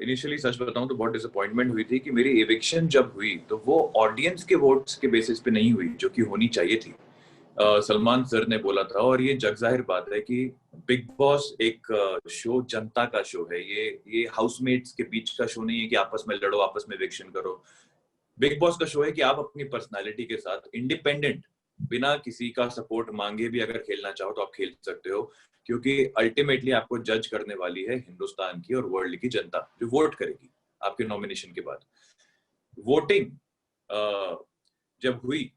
Initially सच बताऊं तो बहुत डिसअपॉइंटमेंट हुई थी कि मेरी एविक्शन जब हुई तो वो ऑडियंस के वोट्स के बेसिस पे नहीं हुई जो कि होनी चाहिए थी। सलमान सर ने बोला था, और ये जग जाहिर बात है कि बिग बॉस एक शो जनता का शो है। ये हाउसमेट्स के बीच का शो नहीं है कि आपस में लड़ो, आपस में एविक्शन करो। बिग बॉस का शो है कि आप अपनी पर्सनालिटी के साथ इंडिपेंडेंट, बिना किसी का सपोर्ट मांगे भी अगर खेलना चाहो तो आप खेल सकते हो, क्योंकि अल्टीमेटली आपको जज करने वाली है हिंदुस्तान की और वर्ल्ड की जनता, जो वोट करेगी आपके नॉमिनेशन के बाद। वोटिंग जब हुई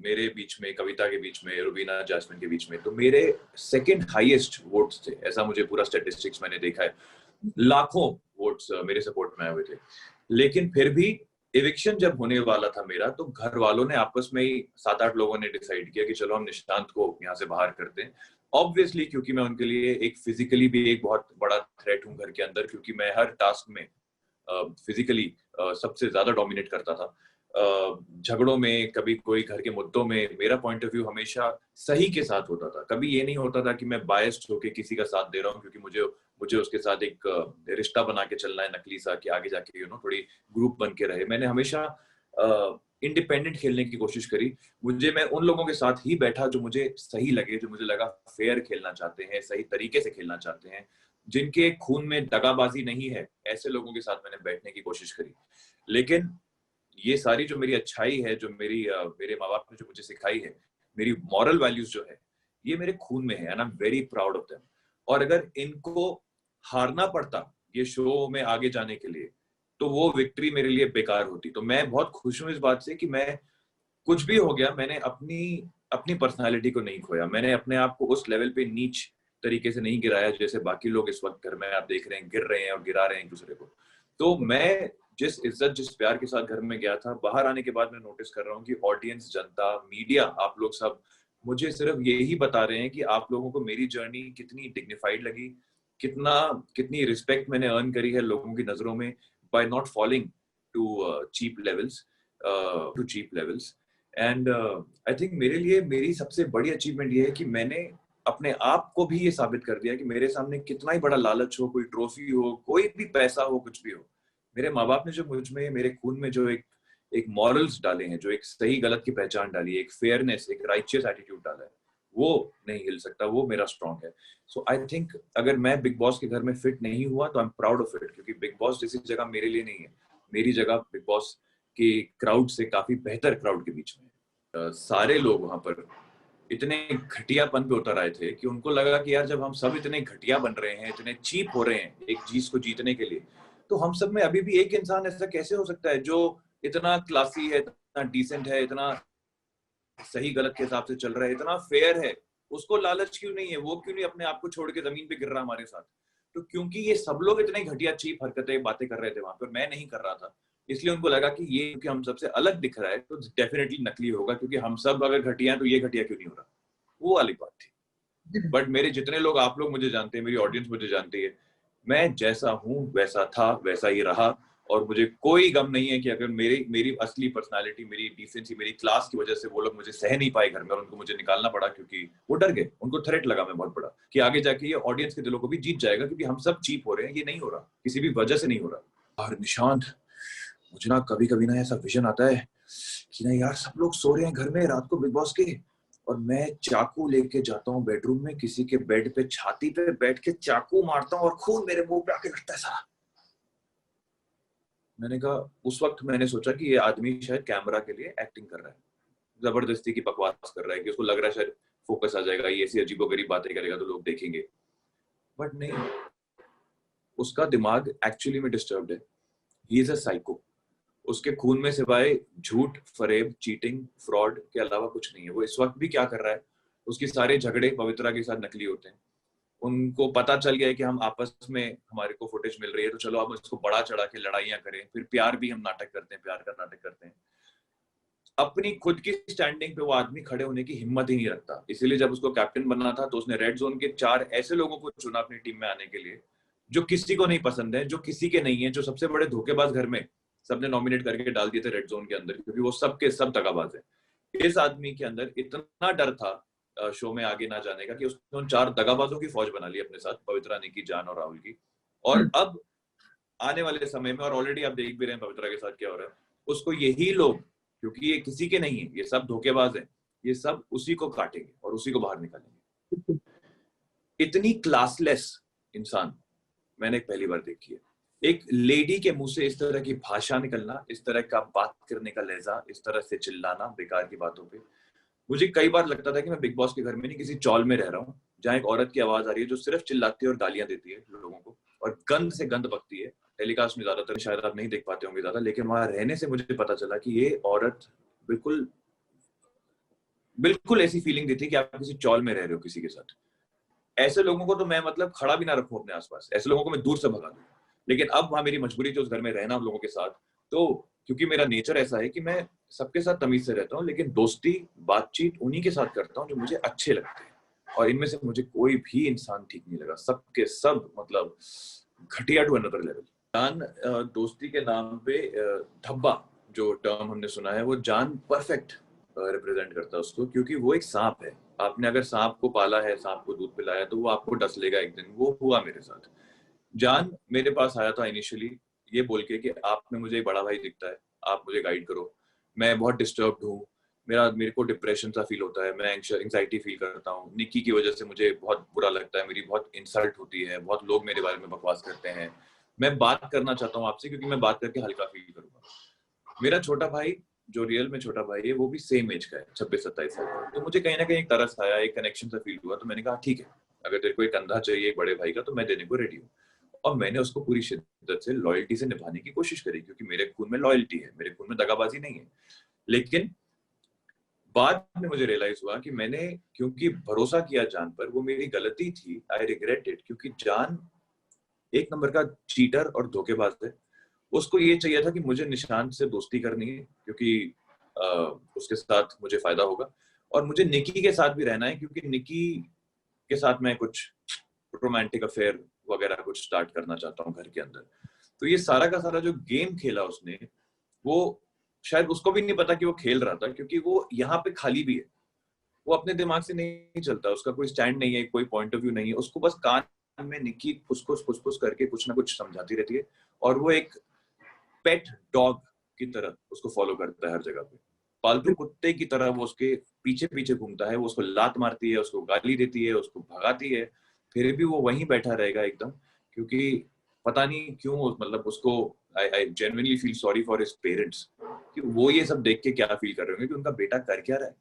मेरे बीच में, कविता के बीच में, रुबीना जैस्मिन के बीच में, तो मेरे सेकंड हाईएस्ट वोट्स थे, ऐसा मुझे पूरा स्टैटिस्टिक्स मैंने देखा है। लाखों वोट्स मेरे सपोर्ट में आए हुए थे। लेकिन फिर भी एविक्शन जब होने वाला था मेरा, तो घर वालों ने आपस में ही 7-8 लोगों ने डिसाइड किया कि चलो हम निशांत को यहाँ से बाहर करते हैं। ऑब्वियसली क्योंकि मैं उनके लिए एक फिजिकली भी एक बहुत बड़ा थ्रेट हूँ घर के अंदर, क्योंकि मैं हर टास्क में फिजिकली सबसे ज्यादा डोमिनेट करता था। झगड़ों में, कभी कोई घर के मुद्दों में मेरा पॉइंट ऑफ व्यू हमेशा सही के साथ होता था। कभी ये नहीं होता था कि मैं बायस्ड होके किसी का साथ दे रहा हूँ क्योंकि मुझे मुझे उसके साथ एक रिश्ता बना के चलना है नकली सा, कि आगे जाके थोड़ी ग्रुप बन के रहे। मैंने हमेशा इंडिपेंडेंट खेलने की कोशिश करी। मैं उन लोगों के साथ ही बैठा जो मुझे सही लगे, जो मुझे लगा फेयर खेलना चाहते हैं, सही तरीके से खेलना चाहते हैं, जिनके खून में दगाबाजी नहीं है, ऐसे लोगों के साथ मैंने बैठने की कोशिश करी। लेकिन ये सारी जो मेरी अच्छाई है, जो मेरे माँ बाप ने जो मुझे सिखाई है, मेरी मॉरल वैल्यूज जो है, ये मेरे खून में है and I am very proud of them. और अगर इनको हारना पड़ता ये शो में आगे जाने के लिए, तो वो विक्ट्री मेरे लिए बेकार होती। तो मैं बहुत खुश हूँ इस बात से कि मैं, कुछ भी हो गया, मैंने अपनी अपनी पर्सनालिटी को नहीं खोया। मैंने अपने आप को उस लेवल पे नीच तरीके से नहीं गिराया जैसे बाकी लोग इस वक्त घर में आप देख रहे हैं गिर रहे हैं और गिरा रहे हैं एक दूसरे को। तो मैं जिस इज्जत, जिस प्यार के साथ घर में गया था, बाहर आने के बाद मैं नोटिस कर रहा हूँ कि ऑडियंस, जनता, मीडिया, आप लोग सब मुझे सिर्फ यही बता रहे हैं कि आप लोगों को मेरी जर्नी कितनी डिग्निफाइड लगी, कितनी रिस्पेक्ट मैंने अर्न करी है लोगों की नजरों में, by not following to cheap levels. And I think मेरे लिए मेरी सबसे बड़ी अचीवमेंट ये है कि मैंने अपने आप को भी ये साबित कर दिया कि मेरे सामने कितना ही बड़ा लालच हो, कोई ट्रॉफी हो, कोई भी पैसा हो, कुछ भी हो, मेरे माँ बाप ने जो मुझ में, मेरे खून में जो एक मॉरल्स डाले हैं, जो एक सही गलत की पहचान डाली है, एक फेयरनेस, एक राइचियस एटीट्यूड डाला है, वो नहीं हिल सकता, वो मेरा स्ट्रॉन्ग है। सो आई थिंक अगर मैं बिग बॉस के घर में फिट नहीं हुआ तो I am proud of it, क्योंकि बिग बॉस जैसी जगह मेरे लिए नहीं है। मेरी जगह बिग बॉस के क्राउड से काफी बेहतर क्राउड के बीच में। सारे लोग वहां पर इतने घटियापन पे उतर आए थे कि उनको लगा कि यार जब हम सब इतने घटिया बन रहे हैं, इतने चीप हो रहे हैं एक चीज को जीतने के लिए, तो हम सब में अभी भी एक इंसान ऐसा कैसे हो सकता है जो इतना क्लासी है, इतना डिसेंट है, इतना सही गलत के हिसाब से चल रहा है, इतना फेयर है। उसको लालच क्यों नहीं है? वो क्यों नहीं अपने आप को छोड़ के जमीन पे गिर रहा हमारे साथ? तो क्योंकि ये सब लोग इतने घटिया चीप हरकतें, बातें कर रहे थे वहां पर, मैं नहीं कर रहा था, इसलिए उनको लगा कि ये क्योंकि हम सबसे अलग दिख रहा है तो डेफिनेटली नकली होगा, क्योंकि हम सब अगर घटिया हैं तो ये घटिया क्यों नहीं हो रहा? वो वाली बात थी। बट मेरे जितने लोग, आप लोग मुझे जानते हैं, मेरी ऑडियंस मुझे जानती है, मैं जैसा हूँ वैसा था, वैसा ही रहा। और मुझे कोई गम नहीं है कि अगर मेरी मेरी असली पर्सनालिटी, मेरी डिसेंसी, मेरी क्लास की वजह से वो लोग मुझे सह नहीं पाए घर में और उनको मुझे निकालना पड़ा, क्योंकि वो डर गए, उनको थ्रेट लगा मैं बहुत बड़ा कि आगे जाके ये ऑडियंस के दिलों को भी जीत जाएगा, क्योंकि हम सब चीप हो रहे हैं, ये नहीं हो रहा, किसी भी वजह से नहीं हो रहा। और निशांत, मुझे ना कभी कभी ना ऐसा विजन आता है कि ना यार सब लोग सो रहे हैं घर में रात को बिग बॉस के, और मैं चाकू लेके जाता हूँ बेडरूम में, किसी के बेड पे छाती पे बैठ के चाकू मारता हूँ और खून मेरे मुंह पे आके लगता है सारा। मैंने कहा, उस वक्त मैंने सोचा कि ये आदमी शायद कैमरा के लिए एक्टिंग कर रहा है, जबरदस्ती की बकवास कर रहा है, कि उसको लग रहा है शायद फोकस आ जाएगा, ये ऐसी अजीबोगरीब बातें करेगा तो लोग देखेंगे। बट नहीं, उसका दिमाग एक्चुअली में डिस्टर्ब्ड है। ही इज अ साइको। उसके खून में सिवाय झूठ, फरेब, चीटिंग, फ्रॉड के अलावा कुछ नहीं है। वो इस वक्त भी क्या कर रहा है, उसके सारे झगड़े पवित्रा के साथ नकली होते हैं। उनको पता चल गया है कि हम आपस में, हमारे को फुटेज मिल रही है, तो चलो हम इसको बड़ा चढ़ा के लड़ाइयां करें, फिर प्यार भी हम नाटक करते हैं, प्यार का नाटक करते हैं। अपनी खुद की स्टैंडिंग पे वो आदमी खड़े होने की हिम्मत ही नहीं रखता। इसीलिए जब उसको कैप्टन बनना था तो उसने रेड जोन के 4 ऐसे लोगों को चुना अपनी टीम में आने के लिए, जो किसी को नहीं पसंद है, जो किसी के नहीं है, जो सबसे बड़े धोखेबाज घर में सबने नॉमिनेट करके डाल दिए थे रेड जोन के अंदर, क्योंकि वो सबके सब दगाबाज है। इस आदमी के अंदर इतना डर था शो में आगे ना जाने का कि उसने उन 4 दगाबाजों की फौज बना ली अपने साथ, पवित्रा, निकी, जान और राहुल की। और अब आने वाले समय में, और ऑलरेडी आप देख भी रहे हैं पवित्रा के साथ क्या हो रहा है, उसको यही लोग, क्योंकि ये किसी के नहीं है, ये सब धोखेबाज हैं, ये सब उसी को काटेंगे और उसी को बाहर निकालेंगे। इतनी क्लासलेस इंसान मैंने पहली बार देखी है। एक लेडी के मुंह से इस तरह की भाषा निकलना, इस तरह का बात करने का लहजा, इस तरह से चिल्लाना बेकार की बातों पे। मुझे कई बार लगता था कि मैं बिग बॉस के घर में नहीं, किसी चौल में रह रहा हूँ, जहाँ एक औरत की आवाज आ रही है जो सिर्फ चिल्लाती है और गालियां देती है लोगों को, और गंद से गंद बकती है। टेलीकास्ट में ज्यादातर शायद आप नहीं देख पाते होंगे ज्यादा, लेकिन वहां रहने से मुझे पता चला कि ये औरत बिल्कुल बिल्कुल ऐसी फीलिंग देती है कि आप किसी चौल में रह रहे हो किसी के साथ। ऐसे लोगों को तो मैं मतलब खड़ा भी ना रखूं अपने आसपास, ऐसे लोगों को मैं दूर से भगा दूं। लेकिन अब वहां मेरी मजबूरी थी उस घर में रहना उन लोगों के साथ, तो क्योंकि मेरा नेचर ऐसा है कि मैं सबके साथ तमीज से रहता हूँ, लेकिन दोस्ती बातचीत उन्हीं के साथ करता हूँ जो मुझे अच्छे लगते हैं, और इनमें से मुझे कोई भी इंसान ठीक नहीं लगा, सबके सब मतलब घटिया टू अनदर लेवल। जान दोस्ती के नाम पे धब्बा जो टर्म हमने सुना है, वो जान परफेक्ट रिप्रेजेंट करता है उसको, क्योंकि वो एक सांप है। आपने अगर सांप को पाला है, सांप को दूध पिलाया, तो वो आपको डस लेगा एक दिन। वो हुआ मेरे साथ। जान मेरे पास आया था इनिशियली ये बोल के कि आप में मुझे एक बड़ा भाई दिखता है, आप मुझे गाइड करो, मैं बहुत डिस्टर्ब्ड हूँ, मेरे को डिप्रेशन सा फील होता है, मैं एंग्जाइटी फील करता हूँ, निक्की की वजह से मुझे बहुत बुरा लगता है, मेरी बहुत इंसल्ट होती है, बहुत लोग मेरे बारे में बकवास करते हैं, मैं बात करना चाहता हूँ आपसे क्योंकि मैं बात करके हल्का फील करूंगा। मेरा छोटा भाई जो रियल में छोटा भाई है, वो भी सेम एज का है, 26-27 साल का। तो मुझे कहीं ना कहीं एक तरस आया, एक कनेक्शन सा फील हुआ, तो मैंने कहा ठीक है, अगर तेरे को एक कंधा चाहिए एक बड़े भाई का, तो मैं देने को रेडी हूँ। और मैंने उसको पूरी शिद्दत से लॉयल्टी से निभाने की कोशिश करी, क्योंकि मेरे खून में लॉयल्टी है, मेरे खून में दगाबाजी नहीं है। लेकिन बाद में मुझे रियलाइज हुआ कि मैंने क्योंकि भरोसा किया जान पर, वो मेरी गलती थी, आई रिग्रेट इट, क्योंकि जान एक नंबर का चीटर और धोखेबाज है। उसको ये चाहिए था कि मुझे निशान से दोस्ती करनी है क्योंकि उसके साथ मुझे फायदा होगा, और मुझे निकी के साथ भी रहना है क्योंकि निकी के साथ मैं कुछ रोमांटिक अफेयर वगैरह कुछ स्टार्ट करना चाहता हूँ घर के अंदर। तो ये सारा का सारा जो गेम खेला उसने, वो शायद उसको भी नहीं पता कि वो खेल रहा था, क्योंकि वो यहाँ पे खाली भी है, वो अपने दिमाग से नहीं चलता, उसका कोई स्टैंड नहीं है, कोई पॉइंट ऑफ व्यू नहीं है, उसको बस कान में निकी फुसफुस फुसफुस करके कुछ ना कुछ समझाती रहती है, और वो एक पेट डॉग की तरह उसको फॉलो करता है हर जगह पे, पालतू कुत्ते की तरह वो उसके पीछे पीछे घूमता है, वो उसको लात मारती है, उसको गाली देती है, उसको भगाती है, फिर भी वो वहीं बैठा रहेगा एकदम, क्योंकि पता नहीं क्यों, मतलब उसको I genuinely feel sorry for his parents कि वो ये सब देख के क्या फील कर रहे होंगे कि उनका बेटा कर क्या रहा है,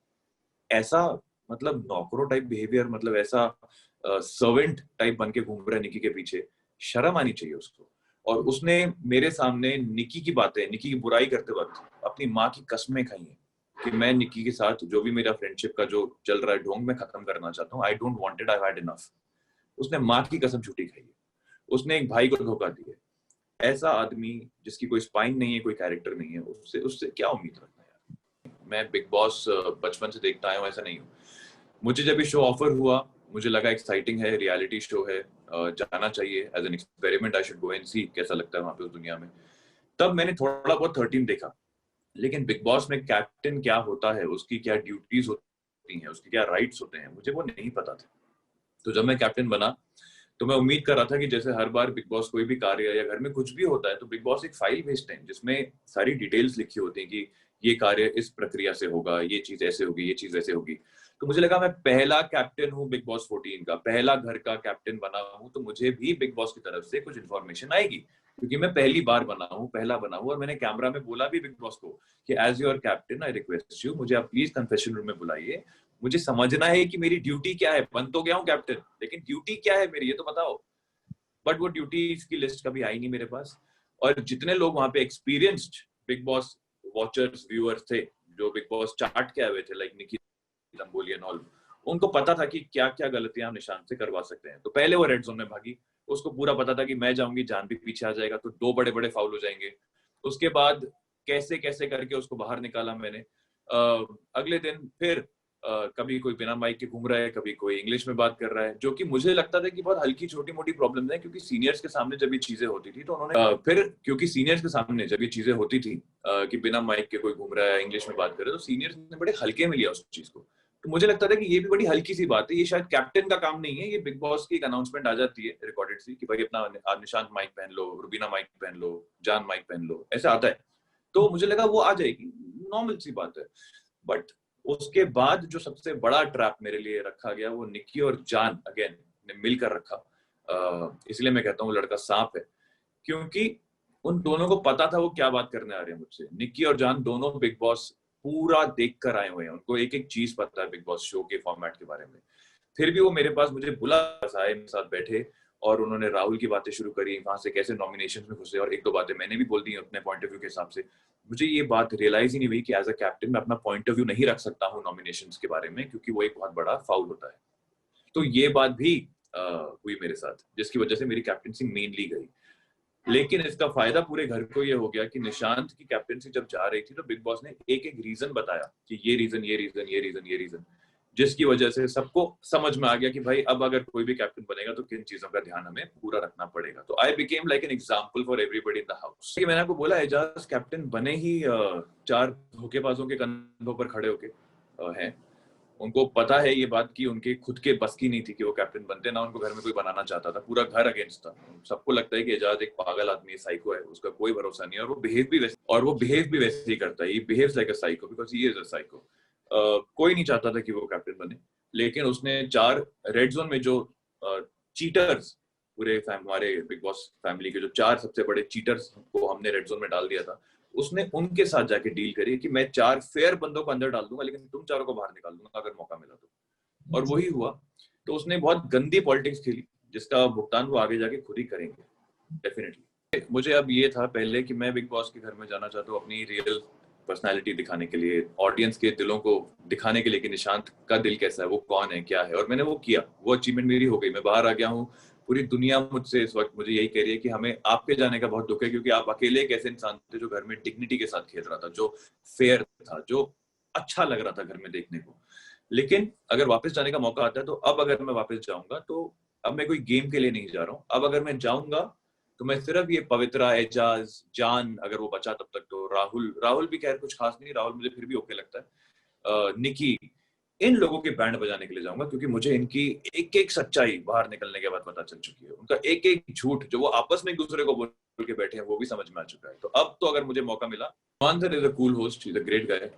ऐसा मतलब नौकरों टाइप बिहेवियर, मतलब ऐसा सर्वेंट टाइप बन के घूम रहा है निकी के पीछे। शर्म आनी चाहिए उसको। और उसने मेरे सामने निकी की बातें, निकी की बुराई करते वक्त अपनी माँ की कसमें खाई हैं कि मैं निकी के साथ जो भी मेरा फ्रेंडशिप का जो चल रहा है ढोंग में खत्म करना चाहता हूँ, I don't want it, I had enough. उसने माँ की कसम झूठी खाई है, उसने एक भाई को धोखा दिया है। ऐसा आदमी जिसकी कोई स्पाइन नहीं है, कोई कैरेक्टर नहीं है, उससे उससे क्या उम्मीद रखना यार। मैं बिग बॉस बचपन से देखता आया हूँ, ऐसा नहीं हूँ। मुझे जब ये शो ऑफर हुआ, मुझे लगा एक्साइटिंग है, रियलिटी शो है, जाना चाहिए as an experiment, I should go and see कैसा लगता है वहां पे उस दुनिया में। तब मैंने थोड़ा बहुत 13 देखा, लेकिन बिग बॉस में कैप्टन क्या होता है, उसकी क्या ड्यूटीज होती हैं, उसके क्या राइट्स होते हैं, मुझे वो नहीं पता था। तो जब मैं कैप्टन बना, तो मैं उम्मीद कर रहा था कि जैसे हर बार बिग बॉस कोई भी कार्य या घर में कुछ भी होता है, तो बिग बॉस एक फाइल भेजते हैं जिसमें सारी डिटेल्स लिखी होती हैं कि ये कार्य इस प्रक्रिया से होगा, ये चीज ऐसे होगी, ये चीज ऐसे होगी। तो मुझे लगा मैं पहला कैप्टन हूँ बिग बॉस 14 का, पहला घर का कैप्टन बना हूँ, तो मुझे भी बिग बॉस की तरफ से कुछ इन्फॉर्मेशन आएगी, क्योंकि मैं पहली बार बना हूँ, पहला बना हूँ। और मैंने कैमरा में बोला भी बिग बॉस को कि as your captain I request you, मुझे आप प्लीज कन्फेशन रूम में बुलाइए, मुझे समझना है कि मेरी ड्यूटी क्या है। बन तो गया हूँ कैप्टन, लेकिन ड्यूटी क्या है मेरी, ये तो बताओ। बट वो ड्यूटीज की लिस्ट कभी आई नहीं मेरे पास। और जितने लोग वहां पे experienced big boss watchers viewers थे, जो बिग बॉस चार्ट के आए हुए थे, लाइक निकी लंबोलियन ऑल, उनको पता था कि क्या क्या गलतियां हम निशान से करवा सकते हैं। तो पहले वो रेड जोन में भागी, उसको पूरा पता था कि मैं जाऊंगी, जान भी पीछे आ जाएगा, तो 2 बड़े बड़े फाउल हो जाएंगे। उसके बाद कैसे कैसे करके उसको बाहर निकाला मैंने। अगले दिन फिर कभी कोई बिना माइक के घूम रहा है, कभी कोई इंग्लिश में बात कर रहा है, जो कि मुझे लगता था कि बहुत हल्की छोटी मोटी प्रॉब्लम है, क्योंकि सीनियर्स के सामने जब ये चीजें होती थी तो उन्होंने फिर क्योंकि सीनियर्स के सामने जब ये चीजें होती थी कि बिना माइक के कोई घूम रहा है, इंग्लिश में बात कर रहा है, तो सीनियर्स ने बड़े हल्के में लिया उस चीज को। तो मुझे लगता था कि ये भी बड़ी हल्की सी बात है, ये शायद कैप्टन का काम नहीं है, ये बिग बॉस की एक अनाउंसमेंट आ जाती है रिकॉर्डेड सी कि भाई अपना निशांत माइक पहन लो, रुबीना माइक पहन लो, जान माइक पहन लो, ऐसा आता है। तो मुझे लगा वो आ जाएगी, नॉर्मल सी बात है। बट उसके बाद जो सबसे बड़ा ट्रैप मेरे लिए रखा गया वो निक्की और जान अगेन ने मिलकर रखा। इसलिए मैं कहता हूँ वो लड़का सांप है, क्योंकि उन दोनों को पता था वो क्या बात करने आ रहे हैं मुझसे। निक्की और जान दोनों बिग बॉस पूरा देख कर आए हुए हैं, उनको एक एक चीज पता है बिग बॉस शो के फॉर्मेट के बारे में। फिर भी वो मेरे पास मुझे बुला आए, मेरे साथ बैठे और उन्होंने राहुल की बातें शुरू करी, वहां से कैसे नॉमिनेशन में घुसे, और एक दो बातें मैंने भी बोल दी अपने पॉइंट ऑफ व्यू के हिसाब से। मुझे ये बात रियलाइज ही नहीं हुई कि एज अ कैप्टन मैं अपना पॉइंट ऑफ व्यू नहीं रख सकता हूँ नॉमिनेशंस के बारे में, क्योंकि वो एक बहुत बड़ा फाउल होता है। तो ये बात भी हुई मेरे साथ, जिसकी वजह से मेरी कैप्टनसी मेनली गई। लेकिन इसका फायदा पूरे घर को ये हो गया कि निशांत की कैप्टनसी जब जा रही थी तो बिग बॉस ने एक एक रीजन बताया कि ये रीजन, ये रीजन, ये रीजन, ये रीजन, जिसकी वजह से सबको समझ में आ गया कि भाई अब अगर कोई भी कैप्टन बनेगा तो किन चीजों का ध्यान हमें पूरा रखना पड़ेगा। तो I became like an example for everybody in the house. मैंने आपको बोला एजाज कैप्टन बने ही 4 धोखेबाजों के कंधों पर खड़े होके हैं। उनको पता है ये बात कि उनके खुद के बस की नहीं थी कि वो कैप्टन बनते, ना उनको घर में कोई बनाना चाहता था, पूरा घर अगेंस्ट था। सबको लगता है कि एजाज एक पागल आदमी है, साइको है, उसका कोई भरोसा नहीं है, और वो बिहेव भी वैसे ही करता है। He behaves like a psycho because he is a psycho. कोई नहीं चाहता था कि वो कैप्टन बने, लेकिन उसने 4 रेड जोन में जो चीटर्स, पूरे हमारे बिग बॉस फैमिली के जो 4 सबसे बड़े चीटर्स को हमने रेड जोन में डाल दिया था, उसने उनके साथ जाके डील करी कि मैं 4 फेयर बंदों को अंदर डाल दूंगा, लेकिन तुम चारों को बाहर निकाल दूंगा अगर मौका मिला तो। और वही हुआ। तो उसने बहुत गंदी पॉलिटिक्स खेली, जिसका भुगतान वो आगे जाके खुद ही करेंगे डेफिनेटली। मुझे अब ये था पहले कि मैं बिग बॉस के घर में जाना चाहता हूँ अपनी रियल पर्सनालिटी दिखाने के लिए, ऑडियंस के दिलों को दिखाने के लिए कि निशांत का दिल कैसा है, वो कौन है, क्या है, और मैंने वो किया। वो अचीवमेंट मेरी हो गई, मैं बाहर आ गया हूँ। पूरी दुनिया मुझसे इस वक्त मुझे यही कह रही है कि हमें आपके जाने का बहुत दुख है, क्योंकि आप अकेले एक ऐसे इंसान थे जो घर में डिग्निटी के साथ खेल रहा था, जो फेयर था, जो अच्छा लग रहा था घर में देखने को। लेकिन अगर वापस जाने का मौका आता है, तो अब अगर मैं वापस जाऊंगा तो अब मैं कोई गेम के लिए नहीं जा रहा हूँ। अब अगर मैं जाऊंगा तो मैं सिर्फ ये पवित्रा, एजाज, जान अगर वो बचा तब तक, तो राहुल भी खैर कुछ खास नहीं, राहुल मुझे फिर भी ओके लगता है, निकी, इन लोगों के बैंड बजाने के लिए जाऊंगा, क्योंकि मुझे इनकी एक एक सच्चाई बाहर निकलने के बाद पता चल चुकी है। उनका एक एक झूठ जो वो आपस में एक दूसरे को बोल के बैठे हैं वो भी समझ में आ चुका है। तो अब तो अगर मुझे मौका मिला, मानसर is a cool host, he is a great guy,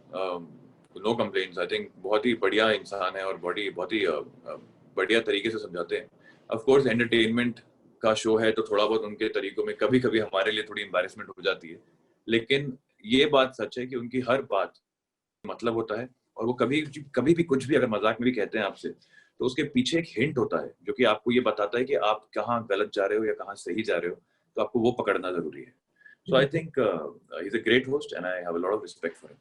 no complaints. I think बहुत ही बढ़िया इंसान है और बहुत ही बढ़िया तरीके से समझाते हैं। ऑफ कोर्स एंटरटेनमेंट का शो है तो थोड़ा बहुत उनके तरीकों में कभी कभी हमारे लिए थोड़ी एम्बैरेसमेंट हो जाती है, लेकिन ये बात सच है कि उनकी हर बात मतलब होता है। और वो कभी भी कुछ भी अगर मजाक में भी कहते हैं आपसे, तो उसके पीछे एक हिंट होता है जो कि आपको ये बताता है कि आप कहाँ गलत जा रहे हो या कहाँ सही जा रहे हो, तो आपको वो पकड़ना जरूरी है। So I think he is a great host and I have a lot of respect for him.